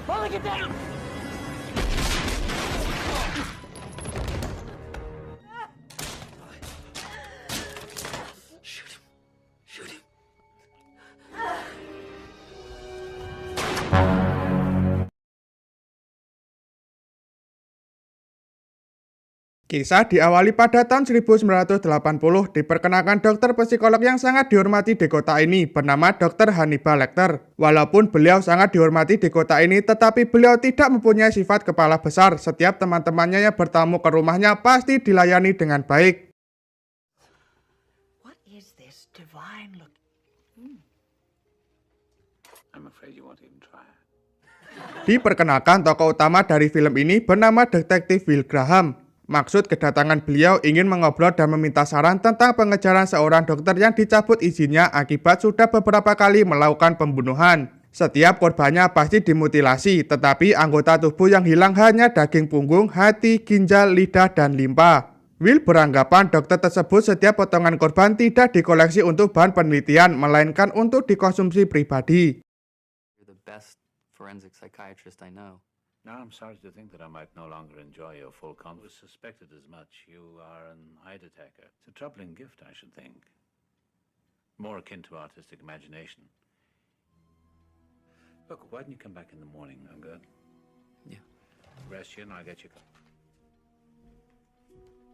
Molly, get down! Shoot him. Shoot him. Kisah diawali pada tahun 1980, diperkenalkan dokter psikolog yang sangat dihormati di kota ini bernama Dr. Hannibal Lecter. Walaupun beliau sangat dihormati di kota ini, tetapi beliau tidak mempunyai sifat kepala besar. Setiap teman-temannya yang bertamu ke rumahnya pasti dilayani dengan baik. What is this divine look? I'm afraid you won't even try. Diperkenalkan tokoh utama dari film ini bernama Detektif Will Graham. Maksud kedatangan beliau ingin mengobrol dan meminta saran tentang pengejaran seorang dokter yang dicabut izinnya akibat sudah beberapa kali melakukan pembunuhan. Setiap korbannya pasti dimutilasi, tetapi anggota tubuh yang hilang hanya daging punggung, hati, ginjal, lidah, dan limpa. Will beranggapan dokter tersebut setiap potongan korban tidak dikoleksi untuk bahan penelitian, melainkan untuk dikonsumsi pribadi. You're the best forensic psychiatrist I know. Now I'm sorry to think that I might no longer enjoy your full confidence. Suspected as much. You are an hide attacker. It's a troubling gift, I should think. More akin to artistic imagination. Look, why don't you come back in the morning, huh, good? Yeah. Rest here and I'll get you.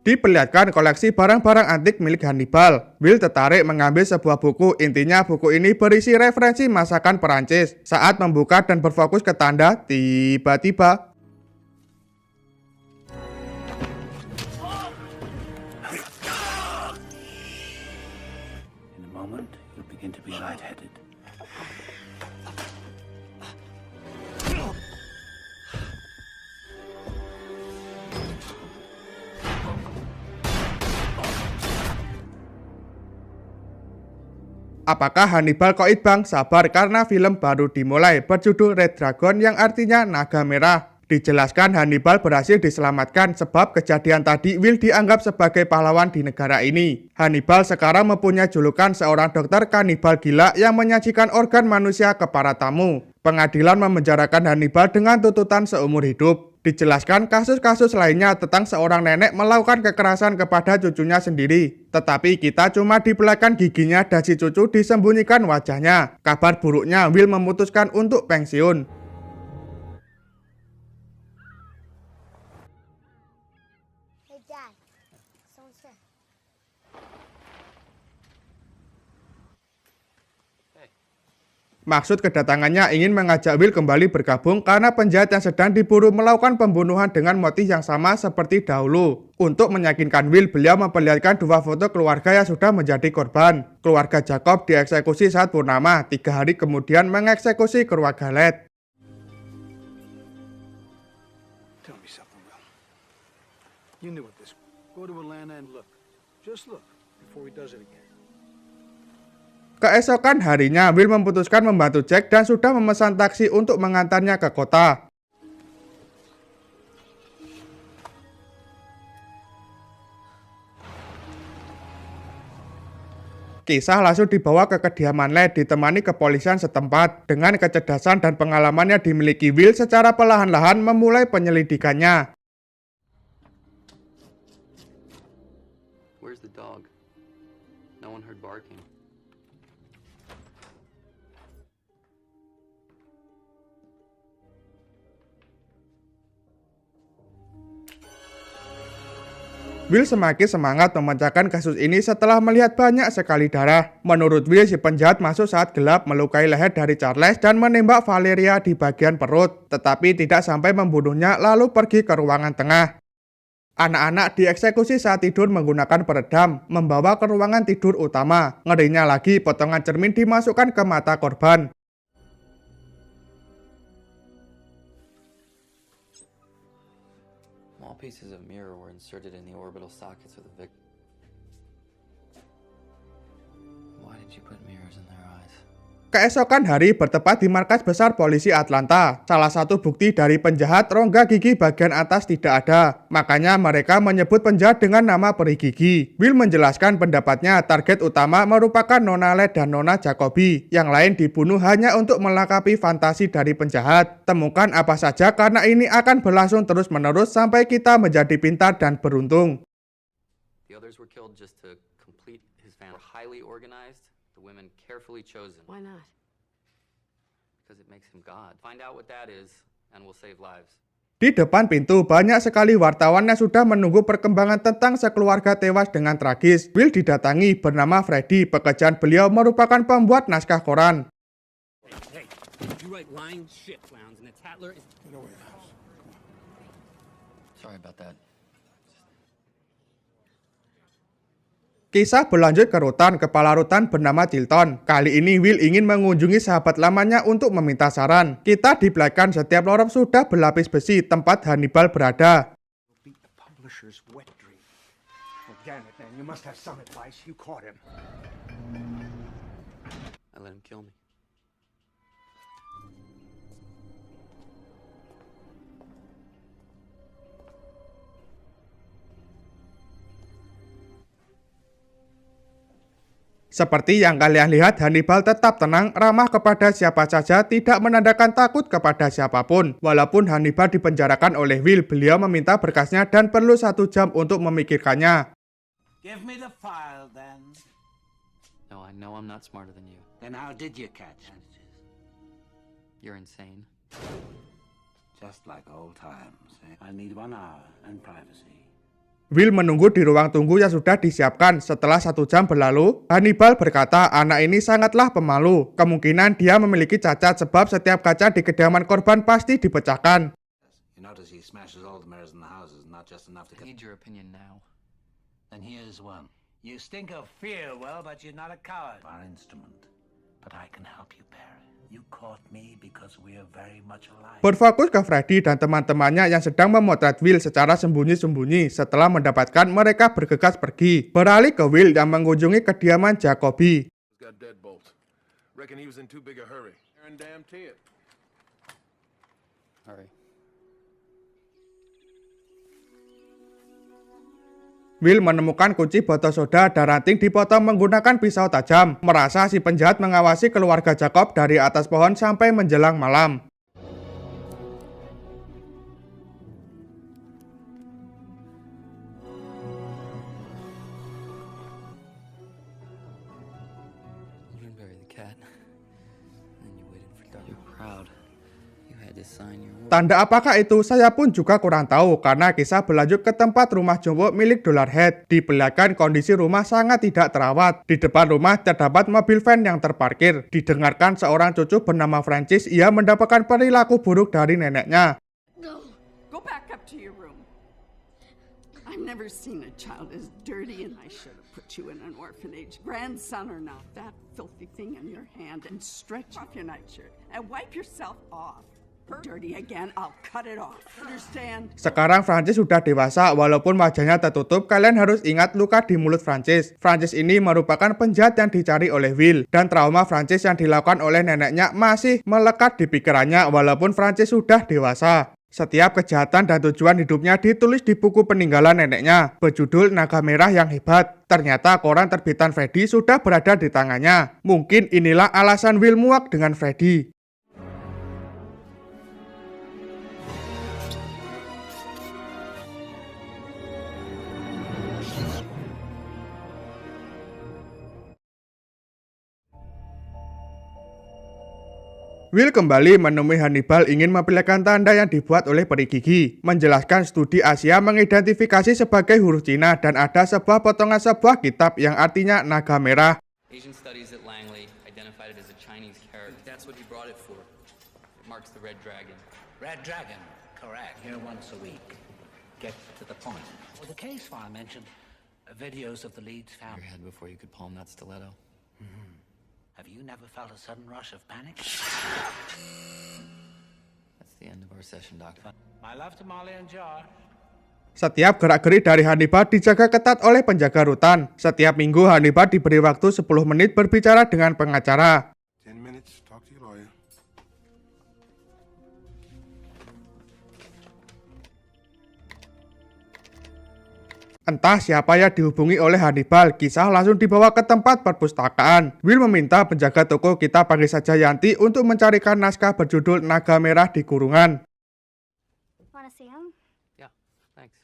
Diperlihatkan koleksi barang-barang antik milik Hannibal. Will tertarik mengambil sebuah buku. Intinya buku ini berisi referensi masakan Perancis. Saat membuka dan berfokus ke tanda, tiba-tiba In a moment, you'll begin to be lightheaded. apakah Hannibal Koit Bang? Sabar karena film baru dimulai berjudul Red Dragon yang artinya naga merah. Dijelaskan Hannibal berhasil diselamatkan sebab kejadian tadi Will dianggap sebagai pahlawan di negara ini. Hannibal sekarang mempunyai julukan seorang dokter kanibal gila yang menyajikan organ manusia ke para tamu. Pengadilan memenjarakan Hannibal dengan tuntutan seumur hidup. Dijelaskan kasus-kasus lainnya tentang seorang nenek melakukan kekerasan kepada cucunya sendiri. Tetapi kita cuma dibelahkan giginya dan si cucu disembunyikan wajahnya. Kabar buruknya, Will memutuskan untuk pensiun. Hey, Dad. Someone said. Maksud kedatangannya ingin mengajak Will kembali bergabung karena penjahat yang sedang diburu melakukan pembunuhan dengan motif yang sama seperti dahulu. Untuk meyakinkan Will, beliau memperlihatkan dua foto keluarga yang sudah menjadi korban. Keluarga Jacob dieksekusi saat purnama, 3 hari kemudian mengeksekusi keluarga Led. Tell me something, Will. You knew it this. Go to Atlanta and look. Just look before he does it again. Keesokan harinya, Will memutuskan membantu Jack dan sudah memesan taksi untuk mengantarnya ke kota. Kisah langsung dibawa ke kediaman Led ditemani kepolisian setempat. Dengan kecerdasan dan pengalaman yang dimiliki Will, secara perlahan-lahan memulai penyelidikannya. Where's the dog? No one heard barking. Will semakin semangat memecahkan kasus ini setelah melihat banyak sekali darah. Menurut Will, si penjahat masuk saat gelap, melukai leher dari Charles dan menembak Valeria di bagian perut, tetapi tidak sampai membunuhnya lalu pergi ke ruangan tengah. Anak-anak dieksekusi saat tidur menggunakan peredam, membawa ke ruangan tidur utama. Ngerinya lagi, potongan cermin dimasukkan ke mata korban. Small pieces of mirror were inserted in the orbital sockets of the victim. Why did you put mirrors in their eyes? Keesokan hari bertepat di markas besar polisi Atlanta. Salah satu bukti dari penjahat rongga gigi bagian atas tidak ada. Makanya mereka menyebut penjahat dengan nama peri gigi. Will menjelaskan pendapatnya target utama merupakan Nona Led dan Nona Jacoby. Yang lain dibunuh hanya untuk melengkapi fantasi dari penjahat. Temukan apa saja karena ini akan berlangsung terus-menerus sampai kita menjadi pintar dan beruntung. The others were killed just to complete his family. Were highly organized, the women carefully chosen. Why not? Because it makes him God. Find out what that is, and we'll save lives. Di depan pintu, banyak sekali wartawan yang sudah menunggu perkembangan tentang sekeluarga tewas dengan tragis. Will didatangi bernama Freddy. Pekerjaan beliau merupakan pembuat naskah koran. Hey, you write lying shit, clowns, and the Tatler is... Get away the house. Sorry about that. Kisah berlanjut ke rutan, kepala rutan bernama Chilton. Kali ini Will ingin mengunjungi sahabat lamanya untuk meminta saran. Kita dibelakang setiap lorong sudah berlapis besi tempat Hannibal berada. Beat the publisher's wet dream. Well, damn it, man. You must have some advice. You caught him. I let him kill me. Seperti yang kalian lihat, Hannibal tetap tenang, ramah kepada siapa saja, tidak menandakan takut kepada siapapun. Walaupun Hannibal dipenjarakan oleh Will, beliau meminta berkasnya dan perlu 1 jam untuk memikirkannya. Give me the file, then. No, I know I'm not smarter than you. Then how did you catch messages? You're insane. Just like old times. Eh? I need 1 hour and privacy. Will menunggu di ruang tunggu yang sudah disiapkan. Setelah 1 jam berlalu, Hannibal berkata anak ini sangatlah pemalu. Kemungkinan dia memiliki cacat sebab setiap kaca di kediaman korban pasti dipecahkan. You notice he smashes all the mirrors in the houses, not just enough to I need your opinion now. Then here's one. You stink of fear, well, but you're not a coward. Our instrument. But I can help you, Barry. You caught me because we are very much alike. Berfokus ke Freddy dan teman-temannya yang sedang memotret Will secara sembunyi-sembunyi. Setelah mendapatkan, mereka bergegas pergi. Beralih ke Will yang mengunjungi kediaman Jacoby. Got deadbolt. Reckon he was in too big a hurry. Aaron damn Ted. Hurry. Will menemukan kunci botol soda dan ranting dipotong menggunakan pisau tajam. Merasa si penjahat mengawasi keluarga Jacob dari atas pohon sampai menjelang malam. You didn't bury the cat. And then you waited for dark. You're proud. You had to sign your word. Tanda apakah itu saya pun juga kurang tahu karena kisah berlanjut ke tempat rumah jompo milik Dollarhead. Di belakang kondisi rumah sangat tidak terawat. Di depan rumah terdapat mobil van yang terparkir. Didengarkan seorang cucu bernama Francis, ia mendapatkan perilaku buruk dari neneknya. Go back up to your room. I've never seen a child as dirty, and I should have put you in an orphanage, grandson or not. That filthy thing in your hand, and stretch off your nightshirt and wipe yourself off. Dirty again, I'll cut it off. Understand? Sekarang Francis sudah dewasa, walaupun wajahnya tertutup, kalian harus ingat luka di mulut Francis. Francis ini merupakan penjahat yang dicari oleh Will, dan trauma Francis yang dilakukan oleh neneknya masih melekat di pikirannya walaupun Francis sudah dewasa. Setiap kejahatan dan tujuan hidupnya ditulis di buku peninggalan neneknya, berjudul Naga Merah yang Hebat. Ternyata koran terbitan Freddy sudah berada di tangannya. Mungkin inilah alasan Will muak dengan Freddy. Will kembali menemui Hannibal ingin memperlihatkan tanda yang dibuat oleh peri gigi. Menjelaskan studi Asia mengidentifikasi sebagai huruf Cina dan ada sebuah potongan sebuah kitab yang artinya naga merah. Asian studies at Langley identified it as a Chinese character. That's what he brought it for. It marks the red dragon. Red Dragon, correct. Here once a week. Get to the point. Well, the case file mentioned videos of the Leeds Your family. head before you could palm that stiletto. Have you never felt a sudden rush of panic? That's the end of our session, Doctor. My love to Molly and Josh. Setiap gerak-gerik dari Hannibal dijaga ketat oleh penjaga rutan. Setiap minggu Hannibal diberi waktu 10 menit berbicara dengan pengacara. 10 minutes. Entah siapa yang dihubungi oleh Hannibal, kisah langsung dibawa ke tempat perpustakaan. Will meminta penjaga toko, kita panggil saja Yanti, untuk mencarikan naskah berjudul Naga Merah di Kurungan. Want to see him? Yeah, thanks.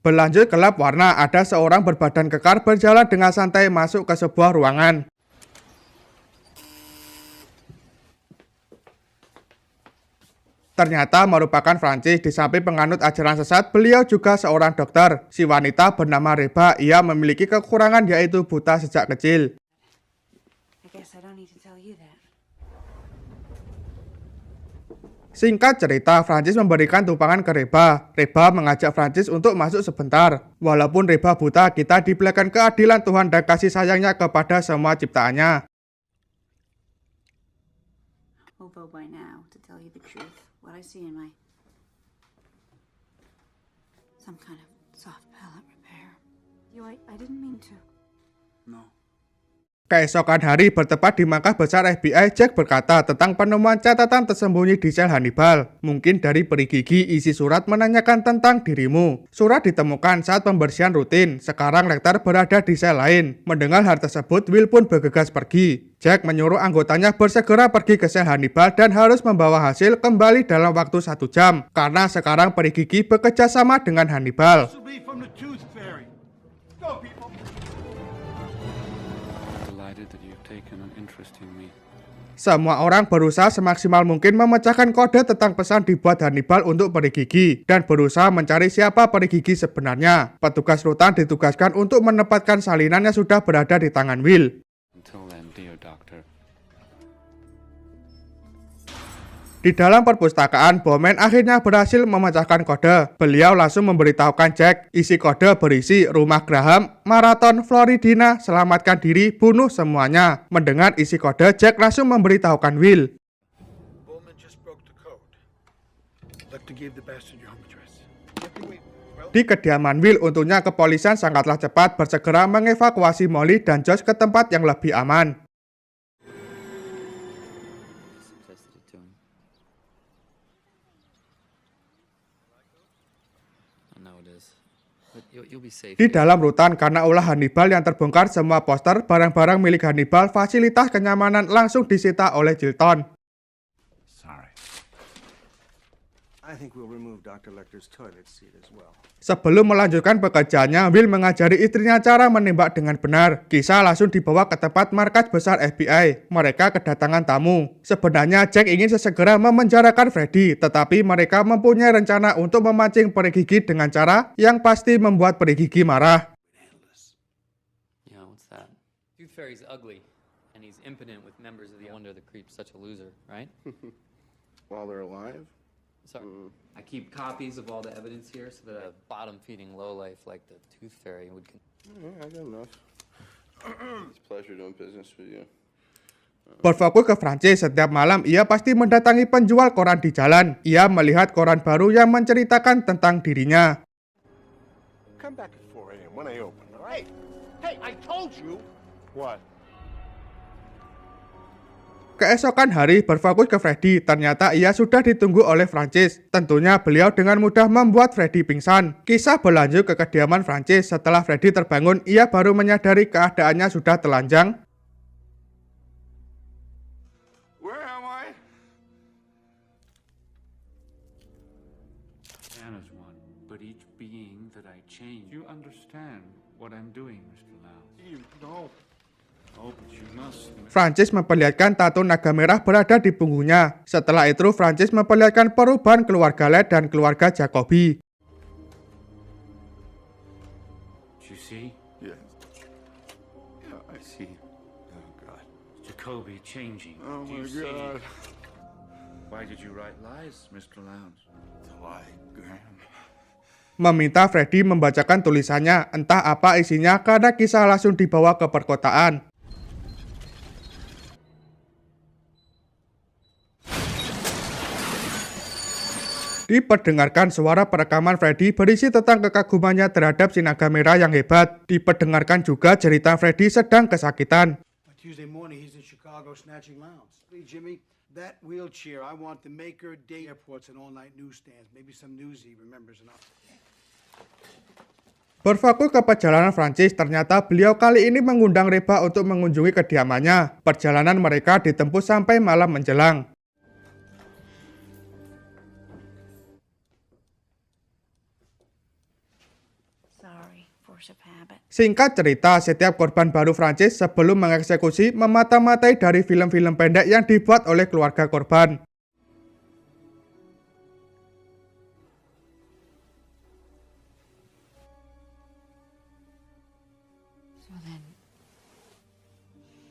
Berlanjut gelap warna, ada seorang berbadan kekar berjalan dengan santai masuk ke sebuah ruangan. Ternyata merupakan Francis. Di samping penganut ajaran sesat, beliau juga seorang dokter. Si wanita bernama Reba, ia memiliki kekurangan yaitu buta sejak kecil. Singkat cerita, Francis memberikan tumpangan ke Reba. Reba mengajak Francis untuk masuk sebentar. Walaupun Reba buta, kita diberikan keadilan Tuhan dan kasih sayangnya kepada semua ciptaannya. Although by now, to tell you the truth, what I see in my... some kind of soft palate repair. I didn't mean to. No. Keesokan hari, bertepat di markas besar FBI, Jack berkata tentang penemuan catatan tersembunyi di sel Hannibal. Mungkin dari peri gigi, isi surat menanyakan tentang dirimu. Surat ditemukan saat pembersihan rutin. Sekarang Lecter berada di sel lain. Mendengar hal tersebut, Will pun bergegas pergi. Jack menyuruh anggotanya bersegera pergi ke sel Hannibal dan harus membawa hasil kembali dalam waktu 1 jam. Karena sekarang peri gigi bekerja sama dengan Hannibal. Semua orang berusaha semaksimal mungkin memecahkan kode tentang pesan dibuat Hannibal untuk peri gigi dan berusaha mencari siapa peri gigi sebenarnya. Petugas rutan ditugaskan untuk menempatkan salinan yang sudah berada di tangan Will. Di dalam perpustakaan, Bowman akhirnya berhasil memecahkan kode. Beliau langsung memberitahukan Jack. Isi kode berisi rumah Graham, maraton Floridina, selamatkan diri, bunuh semuanya. Mendengar isi kode, Jack langsung memberitahukan Will. Di kediaman Will, untungnya kepolisian sangatlah cepat bersegera mengevakuasi Molly dan Josh ke tempat yang lebih aman. Di dalam rutan, karena ulah Hannibal yang terbongkar, semua poster, barang-barang milik Hannibal, fasilitas kenyamanan langsung disita oleh Chilton. Sebelum melanjutkan pekerjaannya, Will mengajari istrinya cara menembak dengan benar. Kisah langsung dibawa ke tempat markas besar FBI. Mereka kedatangan tamu. Sebenarnya Jack ingin sesegera memenjarakan Freddy, tetapi mereka mempunyai rencana untuk memancing peri gigi dengan cara yang pasti membuat peri gigi marah. Yeah, what's that? Tooth Fairy's ugly, and he's impotent with members of the Wonder the Creep's such a loser, right? While they're alive? Sorry, I keep copies of all the evidence here so that a bottom-feeding lowlife like the Tooth Fairy would... I got enough. It's a pleasure doing business with you. Berfokus ke Francis, setiap malam ia pasti mendatangi penjual koran di jalan. Ia melihat koran baru yang menceritakan tentang dirinya. Come back at 4 a.m. when I open, all right? Hey, I told you! What? Keesokan hari, berfokus ke Freddy, ternyata ia sudah ditunggu oleh Francis. Tentunya beliau dengan mudah membuat Freddy pingsan. Kisah berlanjut ke kediaman Francis. Setelah Freddy terbangun, ia baru menyadari keadaannya sudah telanjang. Where am I? Man is one, but each being that I change. You understand what I'm doing, Mr. Lau? You know. Oh, but you must. Francis memperlihatkan tato naga merah berada di punggungnya. Setelah itu, Francis memperlihatkan perubahan keluarga Led dan keluarga Jacoby. You see? Yeah. Yeah, I see. Oh, God. Jacoby changing. Oh, Do you my see? God. Why did you write lies, Mr. Lowndes? It's a lie, Graham. Meminta Freddy membacakan tulisannya, entah apa isinya karena kisah langsung dibawa ke perkotaan. Diperdengarkan suara perekaman Freddy berisi tentang kekagumannya terhadap si naga merah yang hebat. Diperdengarkan juga cerita Freddy sedang kesakitan. Tuesday morning, he's in Chicago snatching lounge. Hey, Jimmy, that wheelchair, I want to make her day airports and all-night newsstands. Maybe some news he remembers enough. Berfokus ke perjalanan Francis, ternyata beliau kali ini mengundang Reba untuk mengunjungi kediamannya. Perjalanan mereka ditempuh sampai malam menjelang. Singkat cerita, setiap korban baru Francis sebelum mengeksekusi memata-matai dari film-film pendek yang dibuat oleh keluarga korban.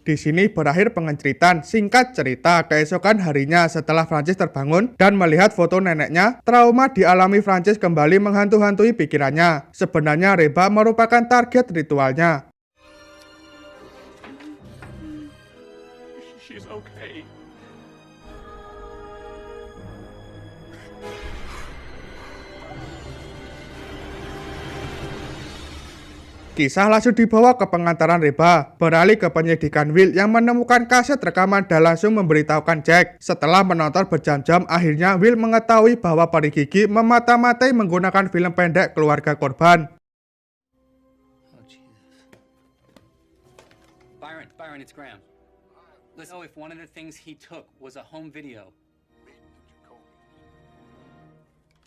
Di sini berakhir pengenceritan. Singkat cerita, keesokan harinya setelah Francis terbangun dan melihat foto neneknya, trauma dialami Francis kembali menghantui pikirannya. Sebenarnya Reba merupakan target ritualnya. She's okay. Kisah langsung dibawa ke pengantaran Reba, beralih ke penyidikan Will yang menemukan kaset rekaman dan langsung memberitahukan Jack. Setelah menonton berjam-jam, akhirnya Will mengetahui bahwa peri gigi memata-matai menggunakan film pendek keluarga korban. Byron, it's Graham. Let's know if one of the things he took was a home video.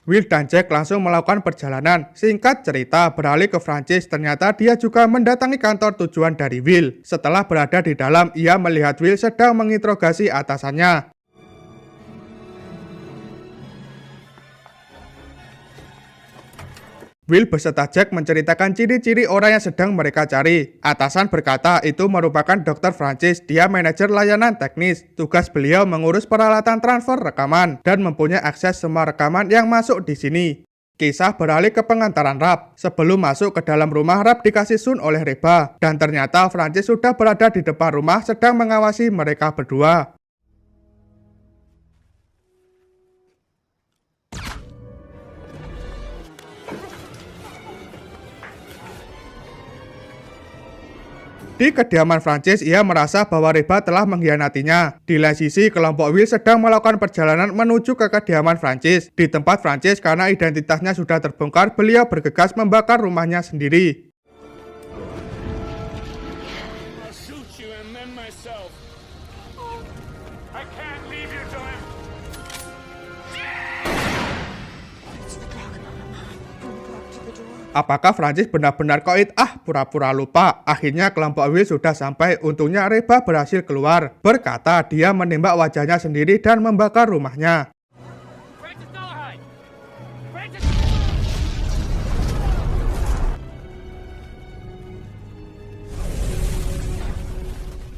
Will dan Jack langsung melakukan perjalanan. Singkat cerita, beralih ke Francis, ternyata dia juga mendatangi kantor tujuan dari Will. Setelah berada di dalam, ia melihat Will sedang menginterogasi atasannya. Will beserta Jack menceritakan ciri-ciri orang yang sedang mereka cari. Atasan berkata itu merupakan Dr. Francis, dia manajer layanan teknis. Tugas beliau mengurus peralatan transfer rekaman dan mempunyai akses semua rekaman yang masuk di sini. Kisah beralih ke pengantaran Rap. Sebelum masuk ke dalam rumah, Rap dikasih sun oleh Reba. Dan ternyata Francis sudah berada di depan rumah sedang mengawasi mereka berdua. Di kediaman Francis, ia merasa bahwa Reba telah mengkhianatinya. Di lain sisi, kelompok Will sedang melakukan perjalanan menuju ke kediaman Francis. Di tempat Francis, karena identitasnya sudah terbongkar, beliau bergegas membakar rumahnya sendiri. Apakah Francis benar-benar koit? Pura-pura lupa. Akhirnya kelompok Will sudah sampai. Untungnya Reba berhasil keluar. Berkata dia menembak wajahnya sendiri dan membakar rumahnya.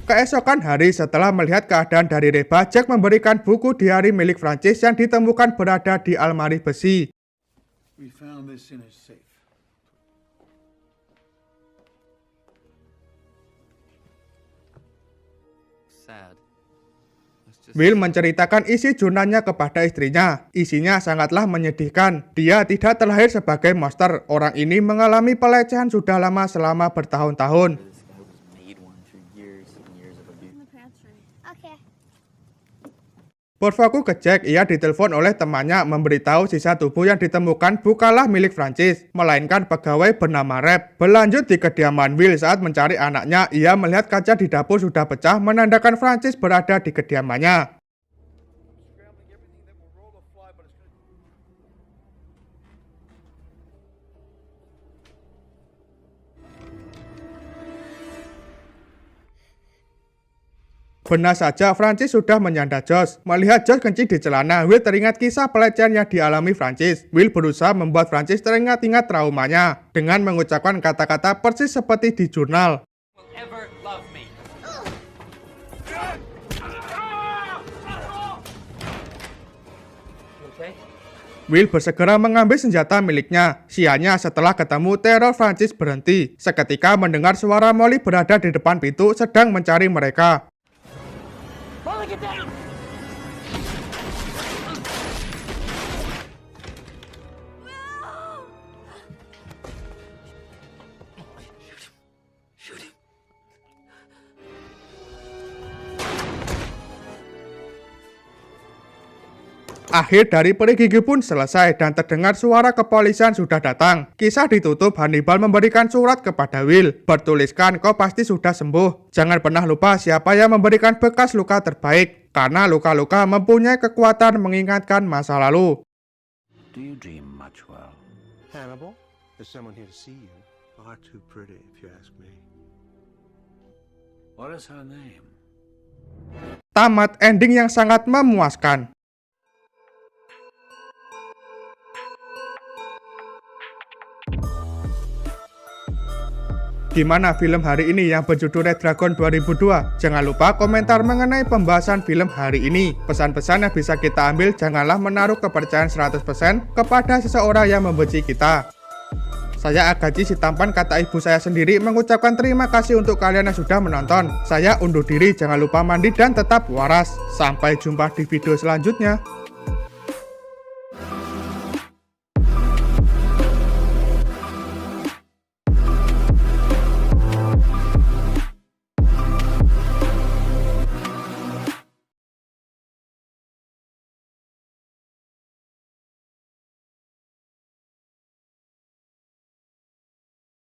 Keesokan hari setelah melihat keadaan dari Reba, Jack memberikan buku diari milik Francis yang ditemukan berada di almari besi. We found this in his safe. Will menceritakan isi jurnalnya kepada istrinya. Isinya sangatlah menyedihkan. Dia tidak terlahir sebagai monster. Orang ini mengalami pelecehan sudah lama selama bertahun-tahun. Berfokus ke Jack, ia ditelepon oleh temannya memberitahu sisa tubuh yang ditemukan bukanlah milik Francis, melainkan pegawai bernama Rep. Berlanjut di kediaman Will saat mencari anaknya, ia melihat kaca di dapur sudah pecah menandakan Francis berada di kediamannya. Benar saja, Francis sudah menyandar Josh. Melihat Josh kencing di celana, Will teringat kisah pelecehan yang dialami Francis. Will berusaha membuat Francis teringat-ingat traumanya dengan mengucapkan kata-kata persis seperti di jurnal. Will bersegera mengambil senjata miliknya. Sialnya setelah ketemu, teror Francis berhenti. Seketika mendengar suara Molly berada di depan pintu sedang mencari mereka. Get down! Akhir dari peri gigi pun selesai dan terdengar suara kepolisian sudah datang. Kisah ditutup, Hannibal memberikan surat kepada Will. Bertuliskan, kau pasti sudah sembuh. Jangan pernah lupa siapa yang memberikan bekas luka terbaik. Karena luka-luka mempunyai kekuatan mengingatkan masa lalu. Do you dream much well? Hannibal, there's someone here to see you. Far too pretty, if you ask me. What is her name? Tamat ending yang sangat memuaskan. Gimana film hari ini yang berjudul Red Dragon 2002? Jangan lupa komentar mengenai pembahasan film hari ini. Pesan-pesan yang bisa kita ambil, janganlah menaruh kepercayaan 100% kepada seseorang yang membenci kita. Saya Agaji, si tampan kata ibu saya sendiri, mengucapkan terima kasih untuk kalian yang sudah menonton. Saya undur diri, jangan lupa mandi dan tetap waras. Sampai jumpa di video selanjutnya.